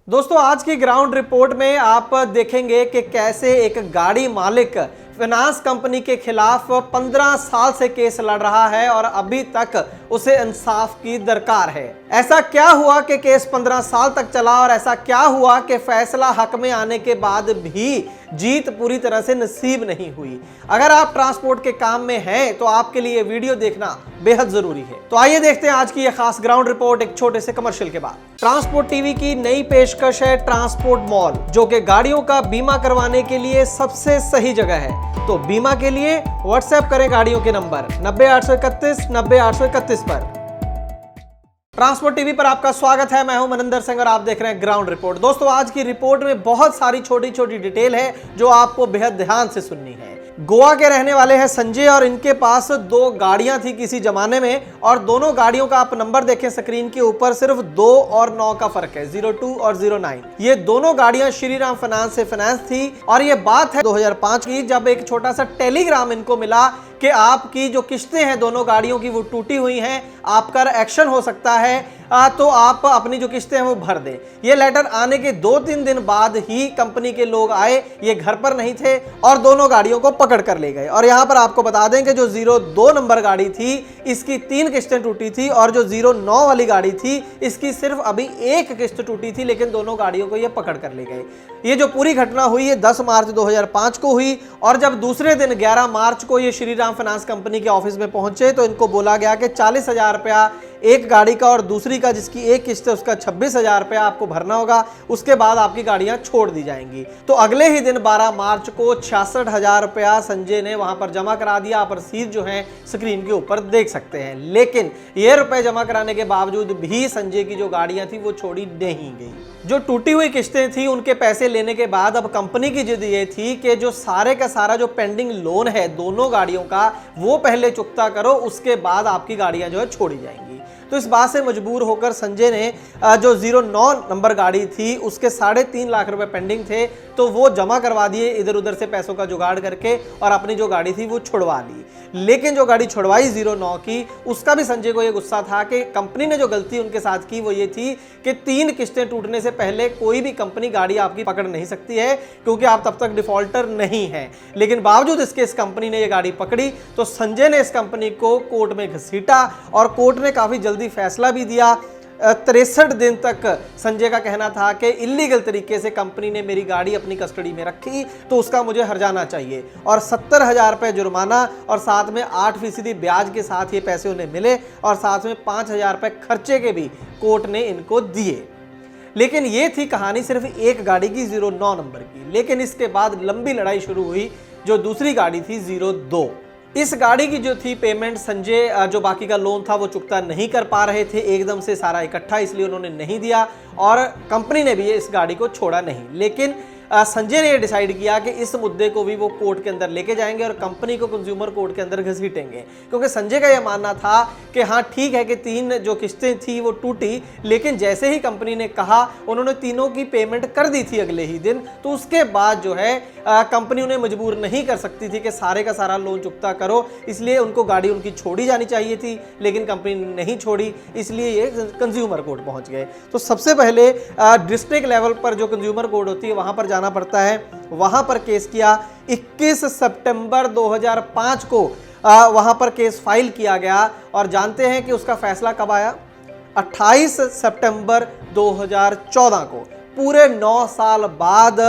दोस्तों आज की ग्राउंड रिपोर्ट में आप देखेंगे कि कैसे एक गाड़ी मालिक फाइनेंस कंपनी के खिलाफ 15 साल से केस लड़ रहा है और अभी तक उसे इंसाफ की दरकार है। ऐसा क्या हुआ कि केस 15 साल तक चला और ऐसा क्या हुआ कि फैसला हक में आने के बाद भी जीत पूरी तरह से नसीब नहीं हुई। अगर आप ट्रांसपोर्ट के काम में हैं तो आपके लिए वीडियो देखना बेहद जरूरी है। तो आइए देखते हैं आज की यह खास ग्राउंड रिपोर्ट एक छोटे से कमर्शियल के बाद। ट्रांसपोर्ट टीवी की नई पेशकश है ट्रांसपोर्ट मॉल, जो कि गाड़ियों का बीमा करवाने के लिए सबसे सही जगह है। तो बीमा के लिए व्हाट्सएप करें गाड़ियों के नंबर 90 831 90 831 पर। ट्रांसपोर्ट टीवी पर आपका स्वागत है। मैं हूं मनिंदर सिंह और आप देख रहे हैं ग्राउंड रिपोर्ट। दोस्तों आज की रिपोर्ट में बहुत सारी छोटी छोटी डिटेल है जो आपको बेहद ध्यान से सुननी है। गोवा के रहने वाले हैं संजय और इनके पास दो गाड़ियां थी किसी जमाने में, और दोनों गाड़ियों का आप नंबर देखें स्क्रीन के ऊपर, सिर्फ 2 और 9 का फर्क है, 02 और 09। ये दोनों गाड़ियां श्रीराम फाइनेंस से फाइनेंस थी और ये बात है 2005 की, जब एक छोटा सा टेलीग्राम इनको मिला कि आपकी जो किस्तें हैं दोनों गाड़ियों की वो टूटी हुई हैं, आपका एक्शन हो सकता है, तो आप अपनी जो किस्तें हैं वो भर दें। ये लेटर आने के 2-3 दिन बाद ही कंपनी के लोग आए, ये घर पर नहीं थे और दोनों गाड़ियों को पकड़ कर ले गए। और यहाँ पर आपको बता दें कि जो 02 नंबर गाड़ी थी इसकी 3 किस्तें टूटी थी और जो 09 वाली गाड़ी थी इसकी सिर्फ अभी 1 किस्त टूटी थी, लेकिन दोनों गाड़ियों को ये पकड़ कर ले गए। ये जो पूरी घटना हुई है 10 मार्च 2005 को हुई और जब दूसरे दिन 11 मार्च को ये श्रीराम फाइनेंस कंपनी के ऑफिस में पहुंचे तो इनको बोला गया कि 40,000 रुपया एक गाड़ी का और दूसरी का जिसकी एक किस्त है उसका 26,000 रुपया आपको भरना होगा, उसके बाद आपकी गाड़ियां छोड़ दी जाएंगी। तो अगले ही दिन 12 मार्च को 66,000 रुपया संजय ने वहां पर जमा करा दिया। आप रसीद जो है स्क्रीन के ऊपर देख सकते हैं, लेकिन ये रुपए जमा कराने के बावजूद भी संजय की जो गाड़ियां थी वो छोड़ी नहीं गई। जो टूटी हुई किस्तें थी उनके पैसे लेने के बाद अब कंपनी की जिद ये थी कि जो सारे का सारा जो पेंडिंग लोन है दोनों गाड़ियों का वो पहले चुकता करो, उसके बाद आपकी गाड़ियां जो है छोड़ी जाएंगी। तो इस बात से मजबूर होकर संजय ने जो 09 नंबर गाड़ी थी उसके 3.5 लाख रुपए पेंडिंग थे तो वो जमा करवा दिए इधर उधर से पैसों का जुगाड़ करके और अपनी जो गाड़ी थी वो छुड़वा ली। लेकिन जो गाड़ी छुड़वाई 09 की उसका भी संजय को ये गुस्सा था कि कंपनी ने जो गलती उनके साथ की वो ये थी कि 3 किस्तें टूटने से पहले कोई भी कंपनी गाड़ी आपकी पकड़ नहीं सकती है क्योंकि आप तब तक डिफॉल्टर नहीं है। लेकिन बावजूद इसके इस कंपनी ने ये गाड़ी पकड़ी तो संजय ने इस कंपनी को कोर्ट में घसीटा और कोर्ट ने काफी जल्दी फैसला भी दिया। 63 दिन तक संजय का कहना था कि इलीगल तरीके से कंपनी ने मेरी गाड़ी अपनी कस्टडी में रखी तो उसका मुझे हर्जाना चाहिए और 70,000 रुपये जुर्माना और साथ में 8% ब्याज के साथ ये पैसे उन्हें मिले और साथ में 5,000 रुपये खर्चे के भी कोर्ट ने इनको दिए। लेकिन ये थी कहानी सिर्फ एक गाड़ी की 09 नंबर की। लेकिन इसके बाद लंबी लड़ाई शुरू हुई। जो दूसरी गाड़ी थी 02, इस गाड़ी की जो थी पेमेंट संजय जो बाकी का लोन था वो चुकता नहीं कर पा रहे थे एकदम से सारा इकट्ठा, इसलिए उन्होंने नहीं दिया और कंपनी ने भी इस गाड़ी को छोड़ा नहीं। लेकिन संजय ने ये डिसाइड किया कि इस मुद्दे को भी वो कोर्ट के अंदर लेके जाएंगे और कंपनी को कंज्यूमर कोर्ट के अंदर घसीटेंगे, क्योंकि संजय का यह मानना था कि हाँ ठीक है कि 3 जो किस्तें थी वो टूटी, लेकिन जैसे ही कंपनी ने कहा उन्होंने तीनों की पेमेंट कर दी थी अगले ही दिन, तो उसके बाद जो है कंपनी उन्हें मजबूर नहीं कर सकती थी कि सारे का सारा लोन चुकता करो, इसलिए उनको गाड़ी उनकी छोड़ी जानी चाहिए थी, लेकिन कंपनी ने नहीं छोड़ी, इसलिए ये कंज्यूमर कोर्ट पहुंच गए। तो सबसे पहले डिस्ट्रिक्ट लेवल पर जो कंज्यूमर कोर्ट होती है वहां पर जाना पड़ता है, वहां पर केस किया। 21 सितंबर 2005 को वहां पर केस फाइल किया गया और जानते हैं कि उसका फैसला कब आया? 28 सितंबर 2014 को। पूरे 9 साल बाद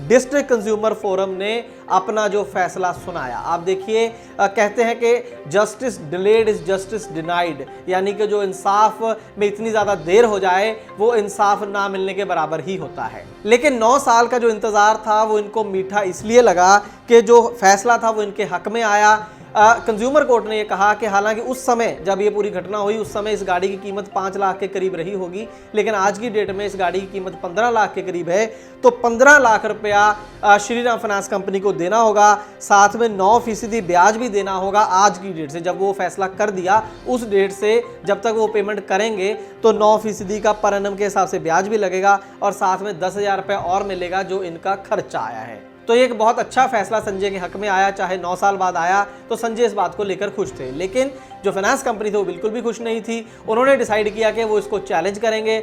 डिस्ट्रिक्ट कंज्यूमर फोरम ने अपना जो फैसला सुनाया। आप देखिए कहते हैं कि justice delayed is justice denied, यानी कि जो इंसाफ में इतनी ज़्यादा देर हो जाए वो इंसाफ ना मिलने के बराबर ही होता है। लेकिन 9 साल का जो इंतज़ार था वो इनको मीठा इसलिए लगा कि जो फैसला था वो इनके हक में आया। कंज्यूमर कोर्ट ने यह कहा कि हालांकि उस समय जब ये पूरी घटना हुई उस समय इस गाड़ी की कीमत 5 लाख के करीब रही होगी, लेकिन आज की डेट में इस गाड़ी की कीमत 15 लाख के करीब है, तो 15 लाख रुपया श्रीराम फाइनेंस कंपनी को देना होगा, साथ में 9% ब्याज भी देना होगा। आज की डेट से जब वो फैसला कर दिया उस डेट से जब तक वो पेमेंट करेंगे तो 9% का पर एनम के हिसाब से ब्याज भी लगेगा और साथ में 10,000 रुपये और मिलेगा जो इनका खर्चा आया है। तो ये एक बहुत अच्छा फैसला संजय के हक में आया, चाहे 9 साल बाद आया तो संजय इस बात को लेकर खुश थे। लेकिन जो फाइनेंस कंपनी थी वो बिल्कुल भी खुश नहीं थी। उन्होंने डिसाइड किया कि वो इसको चैलेंज करेंगे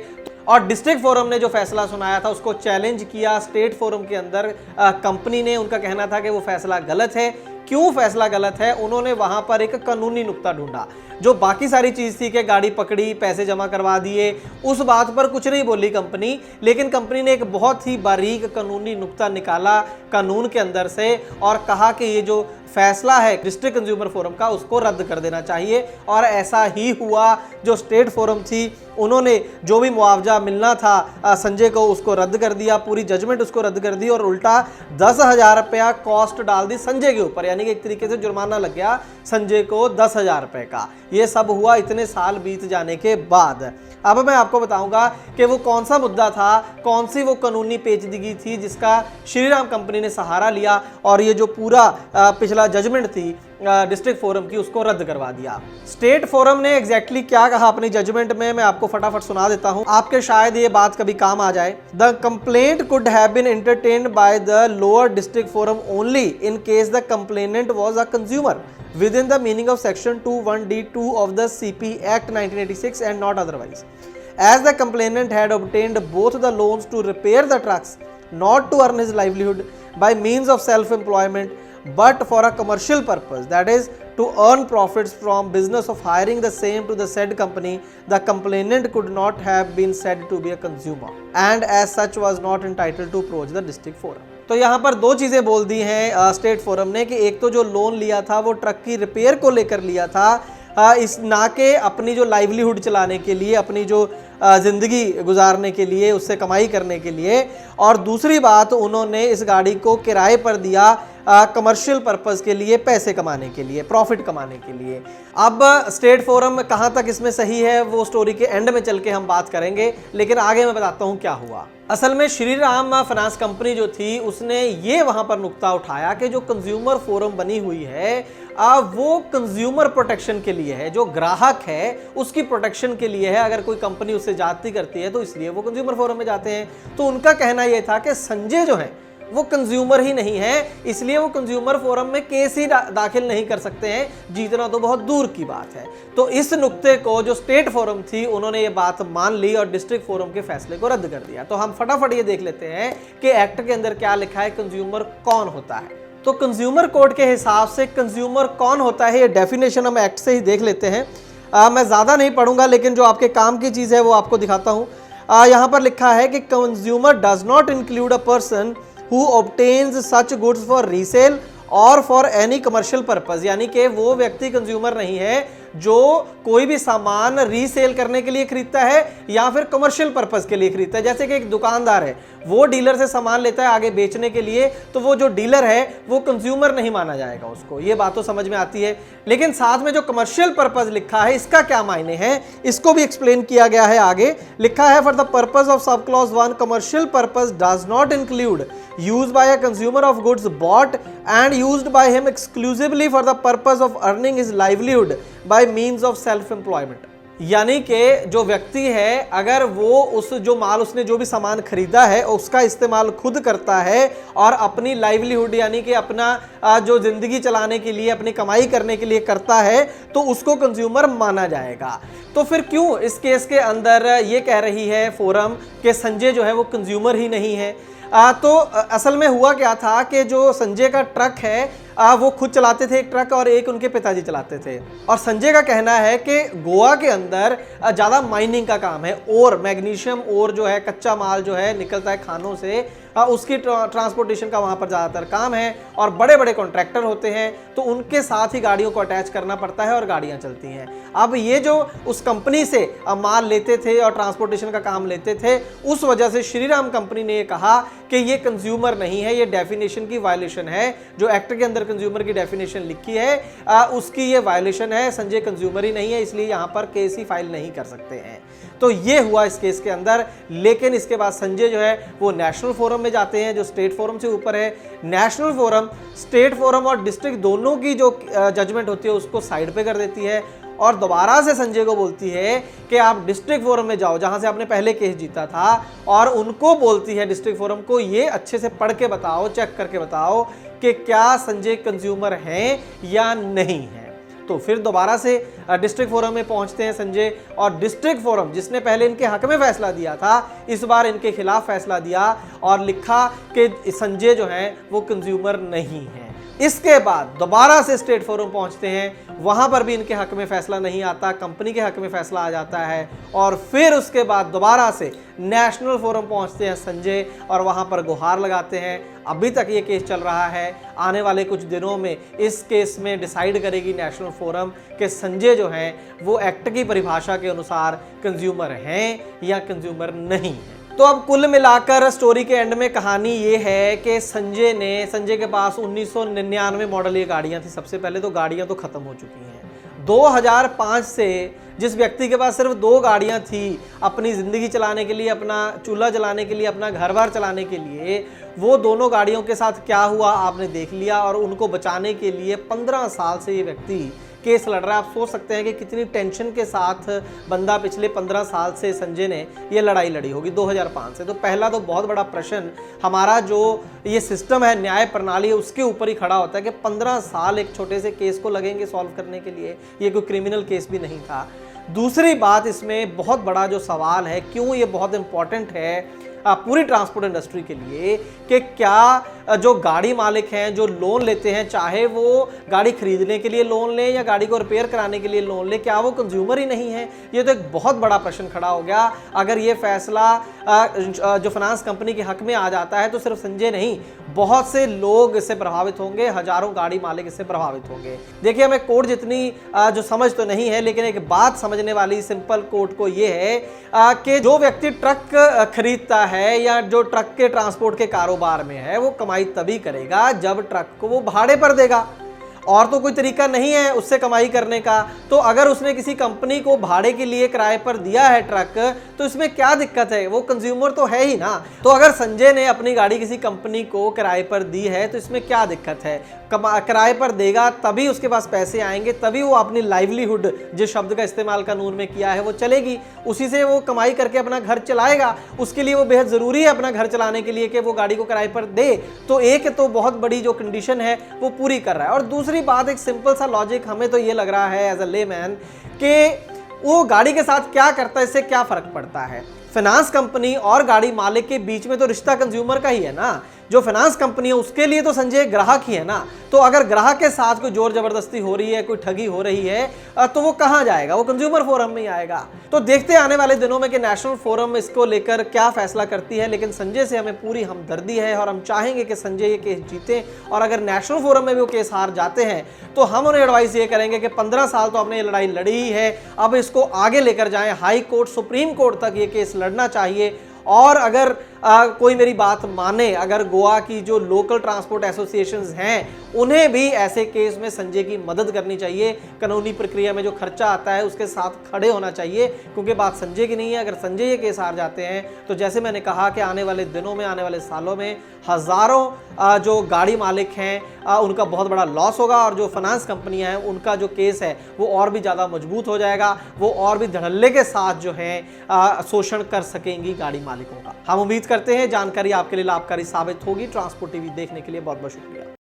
और डिस्ट्रिक्ट फोरम ने जो फैसला सुनाया था उसको चैलेंज किया स्टेट फोरम के अंदर कंपनी ने। उनका कहना था कि वो फैसला गलत है। क्यों फैसला गलत है? उन्होंने वहां पर एक कानूनी नुक्ता ढूंढा। जो बाकी सारी चीज थी कि गाड़ी पकड़ी, पैसे जमा करवा दिए, उस बात पर कुछ नहीं बोली कंपनी, लेकिन कंपनी ने एक बहुत ही बारीक कानूनी नुक्ता निकाला कानून के अंदर से और कहा कि ये जो फैसला है डिस्ट्रिक्ट कंज्यूमर फोरम का उसको रद्द कर देना चाहिए। और ऐसा ही हुआ। जो स्टेट फोरम थी उन्होंने जो भी मुआवजा मिलना था संजय को उसको रद्द कर दिया, पूरी जजमेंट उसको रद्द कर दी और उल्टा 10,000 रुपया कॉस्ट डाल दी संजय के ऊपर, यानी कि एक तरीके से जुर्माना लग गया संजय को 10,000 रुपए का। ये सब हुआ इतने साल बीत जाने के बाद। अब मैं आपको बताऊंगा कि वो कौन सा मुद्दा था, कौन सी वो कानूनी पेचीदगी थी जिसका श्रीराम कंपनी ने सहारा लिया और ये जो पूरा पिछला जजमेंट थी डिस्ट्रिक्ट फोरम की उसको रद्द करवा दिया। स्टेट फोरम ने एग्जैक्टली क्या कहा अपनी जजमेंट में, मैं आपको फटाफट सुना देता हूं, आपके शायद ये बात कभी काम आ जाए। The complaint could have been entertained by the lower district forum only in case the complainant was a consumer within the meaning of section 21D2 of the CP Act 1986 and not otherwise. As the complainant had obtained both the loans to repair the trucks, not to earn his livelihood by means of self-employment, but for a commercial purpose, that is to earn profits from business of hiring the same to the said company, the complainant could not have been said to be a consumer and as such was not entitled to approach the district forum. तो यहाँ पर दो चीज़ें बोल दी हैं state forum ने कि एक तो जो लोन लिया था वो ट्रक की रिपेयर को लेकर लिया था, इस ना के अपनी जो लाइवलीहुड चलाने के लिए, अपनी जो ज़िंदगी गुजारने के लिए, उससे कमाई करने के लिए। और दूसरी बात, उन्होंने इस गाड़ी को किराए पर दिया कमर्शियल पर्पस के लिए, पैसे कमाने के लिए, प्रॉफिट कमाने के लिए। अब स्टेट फोरम कहाँ तक इसमें सही है वो स्टोरी के एंड में चल के हम बात करेंगे, लेकिन आगे मैं बताता हूँ क्या हुआ। असल में श्रीराम फाइनेंस कंपनी जो थी उसने ये वहां पर नुक्ता उठाया कि जो कंज्यूमर फोरम बनी हुई है वो कंज्यूमर प्रोटेक्शन के लिए है, जो ग्राहक है उसकी प्रोटेक्शन के लिए है। अगर कोई कंपनी उससे जाती करती है तो इसलिए वो कंज्यूमर फोरम में जाते हैं। तो उनका कहना यह था कि संजय जो है वो कंज्यूमर ही नहीं है, इसलिए वो कंज्यूमर फोरम में केस ही दाखिल नहीं कर सकते हैं, जीतना तो बहुत दूर की बात है। तो इस नुक्ते को जो स्टेट फोरम थी उन्होंने ये बात मान ली और डिस्ट्रिक्ट फोरम के फैसले को रद्द कर दिया। तो हम फटाफट ये देख लेते हैं कि एक्ट के अंदर क्या लिखा है, कंज्यूमर कौन होता है। तो कंज्यूमर कोड के हिसाब से कंज्यूमर कौन होता है ये डेफिनेशन हम एक्ट से ही देख लेते हैं। मैं ज़्यादा नहीं पढ़ूंगा, लेकिन जो आपके काम की चीज़ है वो आपको दिखाता हूँ। यहाँ पर लिखा है कि consumer does not include a person who obtains such goods for resale और फॉर एनी कमर्शियल पर्पज, यानी कि वो व्यक्ति कंज्यूमर नहीं है जो कोई भी सामान रीसेल करने के लिए खरीदता है या फिर कमर्शियल पर्पस के लिए खरीदता है। जैसे कि एक दुकानदार है, वो डीलर से सामान लेता है आगे बेचने के लिए, तो वो जो डीलर है वो कंज्यूमर नहीं माना जाएगा उसको। ये बात तो समझ में आती है। लेकिन साथ में जो कमर्शियल पर्पस लिखा है इसका क्या मायने हैं, इसको भी एक्सप्लेन किया गया है। आगे लिखा है for the purpose of sub clause 1 commercial purpose does not include used by a consumer of goods bought and used by him exclusively for the purpose of earning his livelihood by means of self employment। यानी कि जो व्यक्ति है अगर वो उस जो माल उसने जो भी सामान खरीदा है उसका इस्तेमाल खुद करता है और अपनी लाइवलीहुड यानी कि अपना जो जिंदगी चलाने के लिए, अपनी कमाई करने के लिए करता है, तो उसको कंज्यूमर माना जाएगा। तो फिर क्यों इस केस के अंदर ये कह रही है फोरम कि संजय जो है वो कंज्यूमर ही नहीं है। तो असल में हुआ क्या था कि जो संजय का ट्रक है वो खुद चलाते थे एक ट्रक और एक उनके पिताजी चलाते थे। और संजय का कहना है कि गोवा के अंदर ज़्यादा माइनिंग का काम है, और मैग्नीशियम और जो है कच्चा माल जो है निकलता है खानों से, उसकी ट्रांसपोर्टेशन का वहाँ पर ज़्यादातर काम है और बड़े बड़े कॉन्ट्रैक्टर होते हैं, तो उनके साथ ही गाड़ियों को अटैच करना पड़ता है और गाड़ियाँ चलती हैं। अब ये जो उस कंपनी से माल लेते थे और ट्रांसपोर्टेशन का काम लेते थे, उस वजह से श्रीराम कंपनी ने ये कहा कि ये कंज्यूमर नहीं है, ये डेफिनेशन की वायलेशन है। जो एक्ट के अंदर कंज्यूमर की डेफिनेशन लिखी है उसकी ये वायलेशन है। संजय कंज्यूमर ही नहीं है, इसलिए यहाँ पर केस ही फाइल नहीं कर सकते हैं। तो ये हुआ इस केस के अंदर। लेकिन इसके बाद संजय जो है वो नेशनल फोरम में जाते हैं जो स्टेट फोरम से ऊपर है। नेशनल फोरम स्टेट फोरम और डिस्ट्रिक्ट दोनों की जो जजमेंट होती है उसको साइड पे कर देती है और दोबारा से संजय को बोलती है कि आप डिस्ट्रिक्ट फोरम में जाओ जहां से आपने पहले केस जीता था, और उनको बोलती है डिस्ट्रिक्ट फोरम को ये अच्छे से पढ़ के बताओ, चेक करके बताओ कि क्या संजय कंज्यूमर हैं या नहीं है। तो फिर दोबारा से डिस्ट्रिक्ट फोरम में पहुंचते हैं संजय, और डिस्ट्रिक्ट फोरम जिसने पहले इनके हक में फैसला दिया था, इस बार इनके खिलाफ फैसला दिया और लिखा कि संजय जो है वो कंज्यूमर नहीं है। इसके बाद दोबारा से स्टेट फोरम पहुंचते हैं, वहां पर भी इनके हक में फैसला नहीं आता, कंपनी के हक में फैसला आ जाता है, और फिर उसके बाद दोबारा से नेशनल फोरम पहुंचते हैं संजय और वहां पर गुहार लगाते हैं। अभी तक ये केस चल रहा है, आने वाले कुछ दिनों में इस केस में डिसाइड करेगी नेशनल फोरम कि संजय जो है वो एक्ट की परिभाषा के अनुसार कंज्यूमर हैं या कंज्यूमर नहीं है। तो अब कुल मिलाकर स्टोरी के एंड में कहानी ये है कि संजय के पास 1999 मॉडल ये गाड़ियां थी। सबसे पहले तो गाड़ियां तो खत्म हो चुकी हैं। 2005 से जिस व्यक्ति के पास सिर्फ 2 गाड़ियां थी अपनी ज़िंदगी चलाने के लिए, अपना चूल्हा जलाने के लिए, अपना घर बार चलाने के लिए, वो दोनों गाड़ियों के साथ क्या हुआ आपने देख लिया। और उनको बचाने के लिए 15 साल से ये व्यक्ति केस लड़ रहा है। आप सोच सकते हैं कि कितनी टेंशन के साथ बंदा पिछले 15 साल से संजय ने ये लड़ाई लड़ी होगी 2005 से। तो पहला तो बहुत बड़ा प्रश्न हमारा जो ये सिस्टम है, न्याय प्रणाली है, उसके ऊपर ही खड़ा होता है कि 15 साल एक छोटे से केस को लगेंगे सॉल्व करने के लिए। ये कोई क्रिमिनल केस भी नहीं था। दूसरी बात इसमें बहुत बड़ा जो सवाल है, क्यों ये बहुत इंपॉर्टेंट है पूरी ट्रांसपोर्ट इंडस्ट्री के लिए, कि क्या जो गाड़ी मालिक हैं जो लोन लेते हैं, चाहे वो गाड़ी खरीदने के लिए लोन लें या गाड़ी को रिपेयर कराने के लिए लोन लें, क्या वो कंज्यूमर ही नहीं है? ये तो एक बहुत बड़ा प्रश्न खड़ा हो गया। अगर ये फैसला जो फाइनेंस कंपनी के हक में आ जाता है तो सिर्फ संजय नहीं, बहुत से लोग इससे प्रभावित होंगे, हजारों गाड़ी मालिक इससे प्रभावित होंगे। देखिए, हमें कोड जितनी जो समझ तो नहीं है, लेकिन एक बात समझने वाली सिंपल कोड को ये है कि जो व्यक्ति ट्रक खरीदता है या जो ट्रक के ट्रांसपोर्ट के कारोबार में है, वो कमाई तभी करेगा जब ट्रक को वो भाड़े पर देगा, और तो कोई तरीका नहीं है उससे कमाई करने का। तो अगर उसने किसी कंपनी को भाड़े के लिए किराए पर दिया है ट्रक, तो इसमें क्या दिक्कत है? वो कंज्यूमर तो है ही ना। तो अगर संजय ने अपनी गाड़ी किसी कंपनी को किराए पर दी है तो इसमें क्या दिक्कत है? किराए पर देगा तभी उसके पास पैसे आएंगे, तभी वो अपनी लाइवलीहुड, जिस शब्द का इस्तेमाल कानून में किया है, वो चलेगी, उसी से वो कमाई करके अपना घर चलाएगा। उसके लिए वो बेहद ज़रूरी है अपना घर चलाने के लिए कि वो गाड़ी को किराए पर दे। तो एक तो बहुत बड़ी जो कंडीशन है वो पूरी कर रहा है। और दूसरी बात, एक सिंपल सा लॉजिक हमें तो ये लग रहा है एज अ लेमैन कि वो गाड़ी के साथ क्या करता है, इससे क्या फर्क पड़ता है? फाइनेंस कंपनी और गाड़ी मालिक के बीच में तो रिश्ता कंज्यूमर का ही है ना। जो फाइनेंस कंपनी है उसके लिए तो संजय ग्राहक ही है ना। तो अगर ग्राहक के साथ कोई जोर जबरदस्ती हो रही है, कोई ठगी हो रही है, तो वो कहां जाएगा? वो कंज्यूमर फोरम में ही आएगा। तो देखते हैं आने वाले दिनों में कि नेशनल फोरम इसको लेकर क्या फैसला करती है। लेकिन संजय से हमें पूरी हमदर्दी है और हम चाहेंगे कि संजय ये केस जीते। और अगर नेशनल फोरम में भी वो केस हार जाते हैं तो हम उन्हें एडवाइस ये करेंगे कि 15 साल तो आपने ये लड़ाई लड़ी ही है, अब इसको आगे लेकर जाएं, हाई कोर्ट, सुप्रीम कोर्ट तक ये केस लड़ना चाहिए। और अगर कोई मेरी बात माने, अगर गोवा की जो लोकल ट्रांसपोर्ट एसोसिएशंस हैं उन्हें भी ऐसे केस में संजय की मदद करनी चाहिए। कानूनी प्रक्रिया में जो खर्चा आता है उसके साथ खड़े होना चाहिए, क्योंकि बात संजय की नहीं है। अगर संजय ये केस हार जाते हैं तो जैसे मैंने कहा कि आने वाले दिनों में, आने वाले सालों में हज़ारों जो गाड़ी मालिक हैं उनका बहुत बड़ा लॉस होगा, और जो फाइनेंस कंपनियां हैं उनका जो केस है वो और भी ज़्यादा मजबूत हो जाएगा। वो और भी धड़ल्ले के साथ जो है शोषण कर सकेंगी गाड़ी मालिकों का। हम उम्मीद करते हैं जानकारी आपके लिए लाभकारी साबित होगी। ट्रांसपोर्ट टीवी देखने के लिए बहुत बहुत शुक्रिया।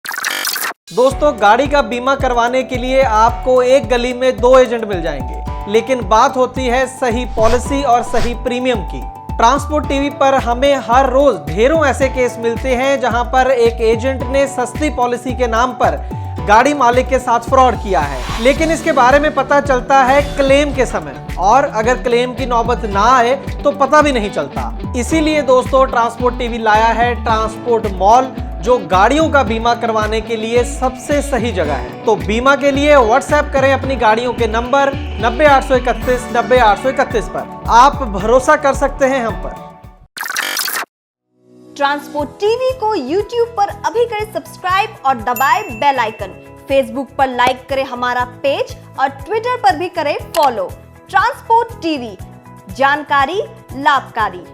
दोस्तों, गाड़ी का बीमा करवाने के लिए आपको एक गली में 2 एजेंट मिल जाएंगे, लेकिन बात होती है सही पॉलिसी और सही प्रीमियम की। ट्रांसपोर्ट टीवी पर हमें हर रोज ढेरों ऐसे केस मिलते हैं जहां पर एक एजेंट ने सस्ती पॉलिसी के नाम पर गाड़ी मालिक के साथ फ्रॉड किया है, लेकिन इसके बारे में पता चलता है क्लेम के समय, और अगर क्लेम की नौबत ना आए तो पता भी नहीं चलता। इसीलिए दोस्तों, ट्रांसपोर्ट टीवी लाया है ट्रांसपोर्ट मॉल, जो गाड़ियों का बीमा करवाने के लिए सबसे सही जगह है। तो बीमा के लिए व्हाट्सएप करें अपनी गाड़ियों के नंबर 90 831 90 831 पर। आप भरोसा कर सकते हैं हम पर। ट्रांसपोर्ट टीवी को YouTube पर अभी करें सब्सक्राइब और दबाएं बेल आइकन। फेसबुक पर लाइक करें हमारा पेज और ट्विटर पर भी करें फॉलो। ट्रांसपोर्ट टीवी, जानकारी लाभकारी।